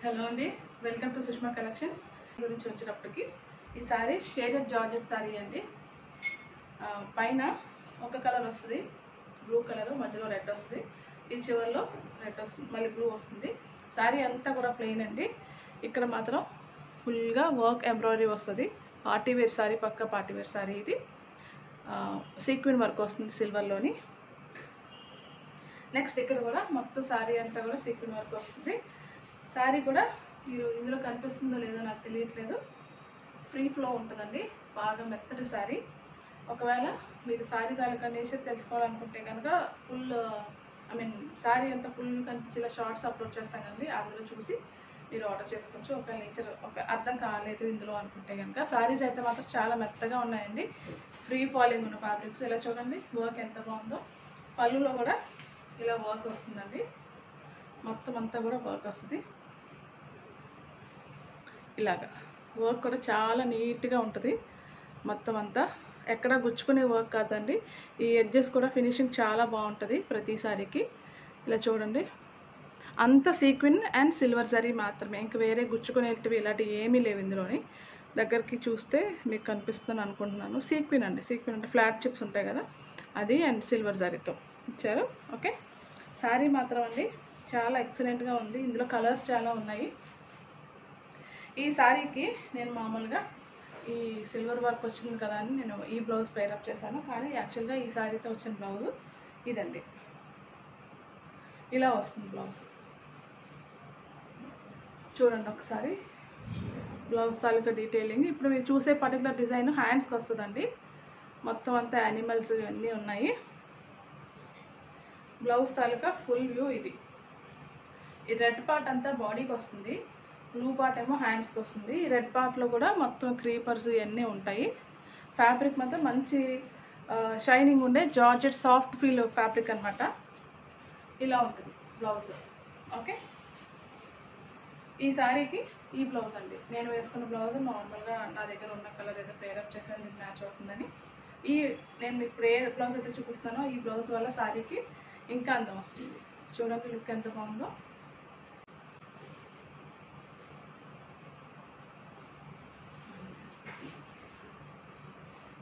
Hello అండి, welcome to Sushma collections. గురించి వచ్చేటప్పటికి ఈ సారీ షేడెడ్ జార్జెట్ సారీ అండి. పైన ఒక కలర్ వస్తుంది, బ్లూ కలర్, మధ్యలో రెడ్ వస్తుంది, ఈ చివరిలో రెడ్ వస్తుంది, మళ్ళీ బ్లూ వస్తుంది. సారీ అంతా కూడా ప్లెయిన్ అండి. ఇక్కడ మాత్రం ఫుల్గా వర్క్ ఎంబ్రాయిడరీ వస్తుంది. పార్టీ వేర్ సారీ, పక్క పార్టీ వేర్ సారీ. ఇది సీక్వెన్ వర్క్ వస్తుంది సిల్వర్లోని. నెక్స్ట్ ఇక్కడ కూడా మొత్తం సారీ అంతా కూడా సీక్వెన్ వర్క్ వస్తుంది. సారీ కూడా మీరు ఇందులో కనిపిస్తుందో లేదో నాకు తెలియట్లేదు, ఫ్రీ ఫ్లో ఉంటుందండి, బాగా మెత్తటి సారీ. ఒకవేళ మీరు సారీ తాలూకా నేచర్ తెలుసుకోవాలనుకుంటే కనుక సారీ అంతా ఫుల్ కనిపించేలా షార్ట్స్ అప్లోడ్ చేస్తాం కదండి, అందులో చూసి మీరు ఆర్డర్ చేసుకోవచ్చు. ఒకవేళ నేచర్ అర్థం కాలేదు ఇందులో అనుకుంటే కనుక. సారీస్ అయితే మాత్రం చాలా మెత్తగా ఉన్నాయండి, ఫ్రీ ఫాలింగ్ ఉన్న ఫ్యాబ్రిక్స్. ఇలా చూడండి వర్క్ ఎంత బాగుందో. పళ్ళులో కూడా ఇలా వర్క్ వస్తుందండి, మొత్తం అంతా కూడా వర్క్ వస్తుంది. ఇలాగా వర్క్ కూడా చాలా నీట్గా ఉంటుంది. మొత్తం అంతా ఎక్కడ గుచ్చుకునే వర్క్ కాదండి. ఈ ఎడ్జెస్ కూడా ఫినిషింగ్ చాలా బాగుంటుంది ప్రతి సారీకి. ఇలా చూడండి, అంత సీక్వెన్ అండ్ సిల్వర్ జరీ మాత్రమే, ఇంక వేరే గుచ్చుకునేటివి ఇలాంటివి ఏమీ లేవు ఇందులోని. దగ్గరికి చూస్తే మీకు కనిపిస్తుందని అనుకుంటున్నాను. సీక్వెన్ అండి, సీక్వెన్ అంటే ఫ్లాట్ చిప్స్ ఉంటాయి కదా, అది అండ్ సిల్వర్ జరీతో ఇచ్చారు. ఓకే, సారీ మాత్రం అండి చాలా ఎక్సలెంట్గా ఉంది. ఇందులో కలర్స్ చాలా ఉన్నాయి. ఈ సారీకి నేను మామూలుగా ఈ సిల్వర్ వర్క్ వచ్చింది కదా అని నేను ఈ బ్లౌజ్ పేరప్ చేశాను, కానీ యాక్చువల్గా ఈ సారీతో వచ్చిన బ్లౌజ్ ఇదండి. ఇలా వస్తుంది బ్లౌజ్. చూడండి ఒకసారి బ్లౌజ్ తాలూకా డీటెయిలింగ్. ఇప్పుడు మీరు చూసే పర్టికులర్ డిజైన్ హ్యాండ్స్కి వస్తుందండి. మొత్తం అంతా యానిమల్స్ ఇవన్నీ ఉన్నాయి. బ్లౌజ్ తాలూకా ఫుల్ వ్యూ ఇది. ఈ రెడ్ పార్ట్ అంతా బాడీకి వస్తుంది, బ్లూ పార్ట్ ఏమో హ్యాండ్స్కి వస్తుంది. ఈ రెడ్ పార్ట్లో కూడా మొత్తం క్రీపర్స్ ఇవన్నీ ఉంటాయి. ఫ్యాబ్రిక్ మాత్రం మంచి షైనింగ్ ఉండే జార్జెట్ సాఫ్ట్ ఫీల్ ఫ్యాబ్రిక్ అనమాట. ఇలా ఉంటుంది బ్లౌజ్. ఓకే, ఈ సారీకి ఈ బ్లౌజ్ అండి. నేను వేసుకున్న బ్లౌజ్ నార్మల్గా నా దగ్గర ఉన్న కలర్ ఏదో పేరప్ చేశాను, మీకు మ్యాచ్ అవుతుందని. నేను ఇప్పుడు ఏ బ్లౌజ్ అయితే చూపిస్తానో ఈ బ్లౌజ్ వల్ల సారీకి ఇంకా అందం వస్తుంది. చూడండి లుక్ ఎంత బాగుందో.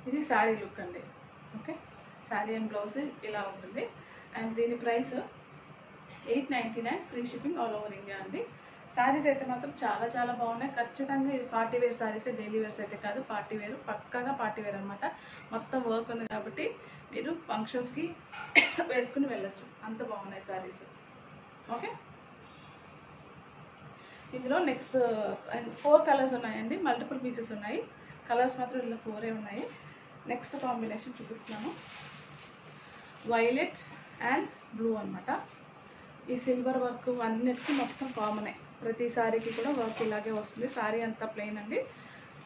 ఇది శారీ లుక్ అండి. ఓకే, శారీ అండ్ బ్లౌజ్ ఇలా ఉంటుంది. అండ్ దీని price 899, free shipping all over India అండి. శారీస్ అయితే మాత్రం చాలా చాలా బాగున్నాయి. ఖచ్చితంగా ఇది పార్టీ వేర్ శారీసే, డైలీ వేర్స్ అయితే కాదు. పార్టీ వేర్, పక్కాగా పార్టీ వేర్ అనమాట. మొత్తం వర్క్ ఉంది కాబట్టి మీరు ఫంక్షన్స్కి వేసుకుని వెళ్ళొచ్చు, అంత బాగున్నాయి శారీస్. ఓకే, ఇందులో నెక్స్ట్ 4 కలర్స్ ఉన్నాయండి, మల్టిపుల్ పీసెస్ ఉన్నాయి. కలర్స్ మాత్రం ఇలా 4 ఉన్నాయి. నెక్స్ట్ కాంబినేషన్ చూపిస్తున్నాను, వైలెట్ అండ్ బ్లూ అనమాట. ఈ సిల్వర్ వర్క్ అన్నిటికీ మొత్తం కామనే, ప్రతి సారీకి కూడా వర్క్ ఇలాగే వస్తుంది. సారీ అంతా ప్లెయిన్ అండి.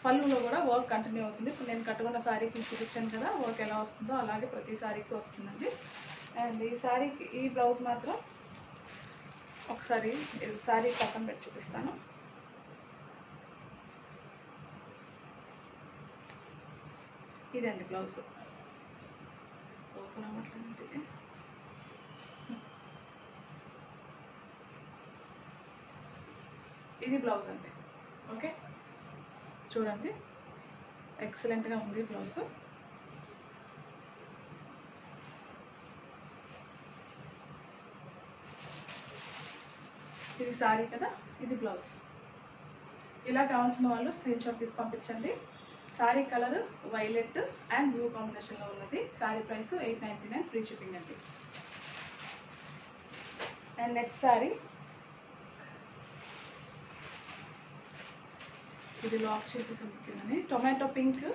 పళ్ళులో కూడా వర్క్ కంటిన్యూ అవుతుంది. ఇప్పుడు నేను కట్టుకున్న సారీకి చూపించాను కదా వర్క్ ఎలా వస్తుందో, అలాగే ప్రతి సారీకి వస్తుందండి. అండ్ ఈ సారీకి ఈ బ్లౌజ్ మాత్రం ఒకసారి సారీ పక్కన పెట్టి చూపిస్తాను. ఇదండి బ్లౌజ్. ఓపెన్ అవ్వట్లేదు. ఇది బ్లౌజ్ అండి. ఓకే, చూడండి ఎక్సలెంట్గా ఉంది బ్లౌజ్. ఇది సారీ కదా, ఇది బ్లౌజ్. ఇలా కావాల్సిన వాళ్ళు స్క్రీన్ షాట్ తీసి పంపించండి. Sorry colour violet and blue కాంబినేషన్లో ఉన్నది. సారీ ప్రైస్ 899, ఫ్రీ షిప్పింగ్ అండి. అండ్ నెక్స్ట్ సారీ ఇది లాక్ చేసేసి ఉంటుందని టొమాటో పింక్.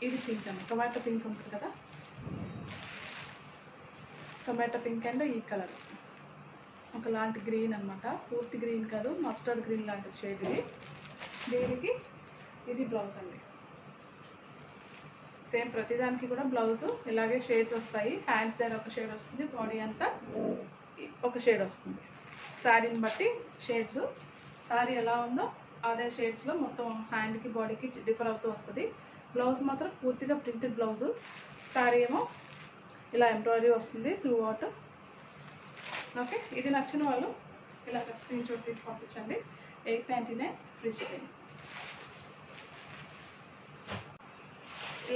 ఇది పింక్ అండి, టొమాటో పింక్ ఉంటుంది కదా, టొమాటో పింక్ అండ్ ఈ కలర్ ఒకలాంటి గ్రీన్ అనమాట. పూర్తి గ్రీన్ కాదు, మస్టర్డ్ గ్రీన్ లాంటి షేడ్ ఇది. దీనికి ఇది బ్లౌజ్ అండి. సేమ్ ప్రతిదానికి కూడా బ్లౌజ్ ఇలాగే షేడ్స్ వస్తాయి. హ్యాండ్స్ దగ్గర ఒక షేడ్ వస్తుంది, బాడీ అంతా ఒక షేడ్ వస్తుంది. శారీని బట్టి షేడ్స్, శారీ ఎలా ఉందో అదే షేడ్స్లో మొత్తం హ్యాండ్కి బాడీకి డిఫర్ అవుతూ వస్తుంది. బ్లౌజ్ మాత్రం పూర్తిగా ప్రింటెడ్ బ్లౌజ్. శారీ ఏమో ఇలా ఎంబ్రాయిడరీ వస్తుంది త్రూ అవుట్. ఓకే, ఇది నచ్చిన వాళ్ళు ఇలా స్క్రీన్ షాట్ తీసి పంపించండి. 899 ఫ్రీ షిప్పింగ్.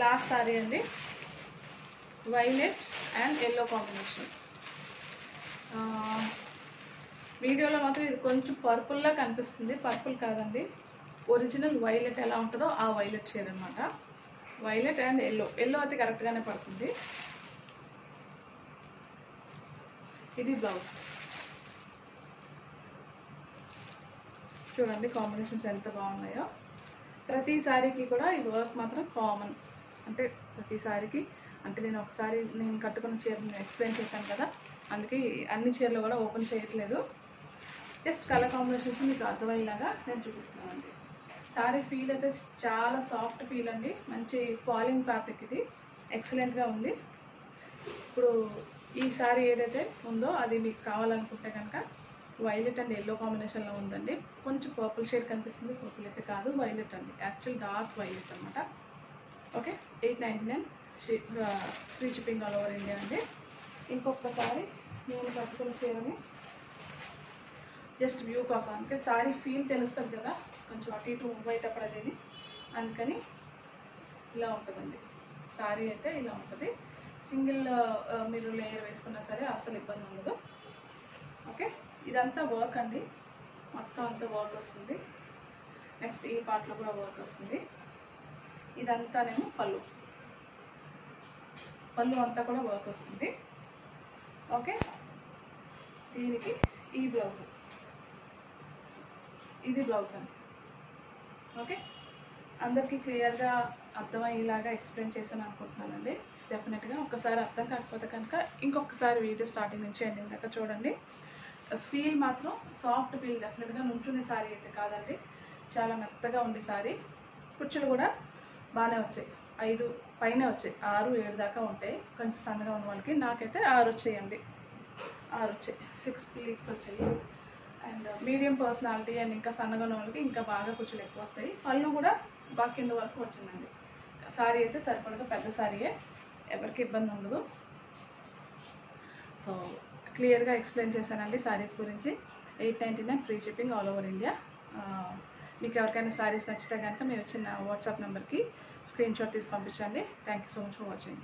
లాస్ట్ సారీ అండి, వైలెట్ అండ్ ఎల్లో కాంబినేషన్. వీడియోలో మాత్రం ఇది కొంచెం పర్పుల్లా కనిపిస్తుంది, పర్పుల్ కాదండి, ఒరిజినల్ వైలెట్ ఎలా ఉంటుందో ఆ వైలెట్ షేడ్ అనమాట. వైలెట్ అండ్ ఎల్లో, ఎల్లో అయితే కరెక్ట్గానే పడుతుంది. ఇది బ్లౌజ్. చూడండి కాంబినేషన్స్ ఎంత బాగున్నాయో. ప్రతి సారీకి కూడా ఈ వర్క్ మాత్రం కామన్, అంటే ప్రతి సారీకి, అంటే నేను ఒకసారి నేను కట్టుకున్న చీరని ఎక్స్ప్లెయిన్ చేశాను కదా, అందుకే అన్ని చీరలు కూడా ఓపెన్ చేయట్లేదు, జస్ట్ కలర్ కాంబినేషన్స్ మీకు అర్థమయ్యేలాగా నేను చూపిస్తున్నానండి. సారీ ఫీల్ అయితే చాలా సాఫ్ట్ ఫీల్ అండి, మంచి ఫాలింగ్ ఫ్యాబ్రిక్, ఇది ఎక్సలెంట్గా ఉంది. ఇప్పుడు ఈ సారీ ఏదైతే ఉందో అది మీకు కావాలనుకుంటే కనుక వైలెట్ అండ్ ఎల్లో కాంబినేషన్లో ఉందండి. కొంచెం పర్పుల్ షేడ్ కనిపిస్తుంది, పర్పుల్ అయితే కాదు, వైలెట్ అండి, యాక్చువల్ డార్క్ వైలెట్ అనమాట. Okay, 899 free shipping all over India అండి. ఇంకొకసారి నేను కట్టుకున్న చీరని జస్ట్ వ్యూ కోసం, అంటే సారీ ఫీల్ తెలుస్తుంది కదా, కొంచెం అటు ఇటు పోయేటప్పుడు అదేది, అందుకని ఇలా ఉంటుందండి. సారీ అయితే ఇలా ఉంటుంది. సింగిల్ మీరు లేయర్ వేసుకున్నా సరే అస్సలు ఇబ్బంది ఉండదు. ఓకే, ఇదంతా వర్క్ అండి, మొత్తం అంతా వర్క్ వస్తుంది. నెక్స్ట్ ఈ పార్ట్లో కూడా వర్క్ వస్తుంది. ఇదంతానేమో పళ్ళు, పళ్ళు అంతా కూడా వర్క్ వస్తుంది. ఓకే, దీనికి ఈ బ్లౌజ్, ఇది బ్లౌజ్ అండి. ఓకే, అందరికీ క్లియర్గా అర్థమయ్యేలాగా ఎక్స్ప్లెయిన్ చేశాను అనుకుంటున్నానండి. డెఫినెట్గా ఒకసారి అర్థం కాకపోతే కనుక ఇంకొకసారి వీడియో స్టార్టింగ్ నుంచి ఎండింగ్ దాకా చూడండి. ఫీల్ మాత్రం సాఫ్ట్ ఫీల్, డెఫినెట్గా నుంచునే సారీ అయితే కాదండి, చాలా మెత్తగా ఉంది సారీ. కుర్చీలు కూడా బాగానే వచ్చాయి, 5 పైన వచ్చాయి, 6, 7 దాకా ఉంటాయి కొంచెం సన్నగా ఉన్న వాళ్ళకి. నాకైతే 6 వచ్చాయండి, 6 వచ్చాయి, 6 ప్లీట్స్ వచ్చాయి. అండ్ మీడియం పర్సనాలిటీ అండ్ ఇంకా సన్నగా ఉన్న వాళ్ళకి ఇంకా బాగా కుర్చీలు ఎక్కువ వస్తాయి. పళ్ళు కూడా బాగా కింద వరకు వచ్చిందండి. సారీ అయితే సరిపడగా పెద్ద సారీయే, ఎవరికి ఇబ్బంది ఉండదు. సో క్లియర్గా ఎక్స్ప్లెయిన్ చేశానండి సారీస్ గురించి. 899 free shipping all over India. మీకు ఎవరికైనా సారీస్ నచ్చితే కనుక మీరు వచ్చిన వాట్సాప్ నెంబర్కి స్క్రీన్ షాట్ తీసి పంపించండి. Thank you so much for watching.